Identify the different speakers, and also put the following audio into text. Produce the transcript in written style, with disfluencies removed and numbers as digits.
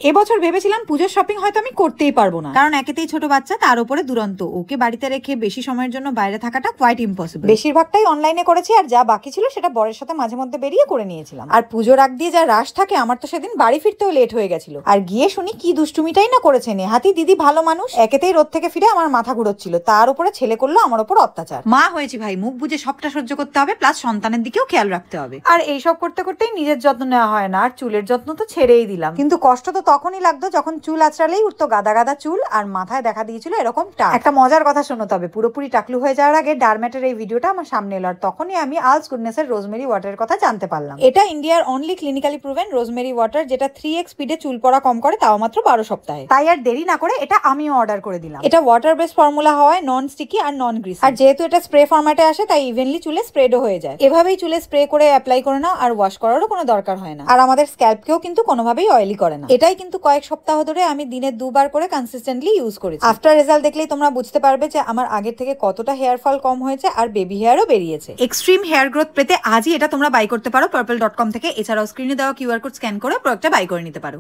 Speaker 1: এবছর ভেবেছিলাম পুজোর শপিং হয়তো আমি করতেই পারবো না, কারণ একেতেই ছোট বাচ্চা, তার উপরে দুরন্ত, ওকে বাড়িতে রেখে বেশি সময়ের জন্য বাইরে থাকাটা কোয়াইট ইম্পসিবল। বেশিরভাগটাই অনলাইনে করেছি, আর যা বাকি ছিল সেটা বরের সাথে মাঝে মধ্যে বেরিয়ে করে নিয়েছিলাম। আর পুজোর আগ দিয়ে যা রাশ থাকে, আমার তো সেদিন বাড়ি ফিরতেও লেট হয়ে গেছিল। আর গিয়ে শুনি কি দুষ্টুমিটাই না করেছে নেহাতি দিদি, ভালো মানুষ। একেতেই রোদ থেকে ফিরে আমার মাথা ঘুরোচ্ছিল, তার উপরে ছেলে করলো আমার উপর অত্যাচার। মা হয়েছি ভাই, মুখ বুঝে সবটা সহ্য করতে হবে, প্লাস সন্তানের দিকেও খেয়াল রাখতে হবে। আর এইসব করতে করতেই নিজের যত্ন নেওয়া হয় না, আর চুলের যত্ন তো ছেড়েই দিলাম। কিন্তু কষ্ট তো তখনই লাগতো যখন চুল আঁচড়ালেই উঠতো গাদা গাদা চুল, আর মাথায় দেখা দিয়েছিল এরকম টাক। একটা মজার কথা শোনো, তবে পুরোপুরি টাকলু হয়ে যাওয়ার আগে ডারম্যাটের এই ভিডিওটা আমার সামনে এলো, আর তখনই আমি আলস গুডনেস এর রোজমেরি ওয়াটারের কথা জানতে পারলাম। এটা ইন্ডিয়ার only clinically proven rosemary water, যেটা 3x স্পিডে চুল পড়া কম করে, তাও মাত্র 12 সপ্তাহে। তাই আর দেরি না করে এটা আমিও অর্ডার করে দিলাম। এটা ওয়াটার বেস ফর্মুলা হওয়ায় নন স্টিকি আর নন গ্রিসি, আর যেহেতু এটা স্প্রে ফরম্যাটে আসে তাই ইভেনলি চুলে স্প্রেডও হয়ে যায়। এভাবেই চুলে স্প্রে করে অ্যাপ্লাই করে নাও, আর ওয়াশ করারও কোনো দরকার হয় না। আর আমাদের স্ক্যাল্পকেও কিন্তু কোনোভাবেই অয়েলি করে না। এটাই কিন্তু কয়েক সপ্তাহ ধরে আমি দিনে 2 বার করে কনসিস্টেন্টলি ইউজ করেছি। আফটার রেজাল্ট দেখলেই তোমরা বুঝতে পারবে যে আমার আগের থেকে কতটা হেয়ার ফল কম হয়েছে, আর বেবি হেয়ারও বেরিয়েছে। এক্সট্রিম হেয়ার গ্রোথ পেতে আজই এটা তোমরা বাই করতে পারো purple.com থেকে। এছাড়াও স্ক্রিনে দেওয়া কিউআর কোড স্ক্যান করে প্রোডাক্টটা বাই করে নিতে পারো।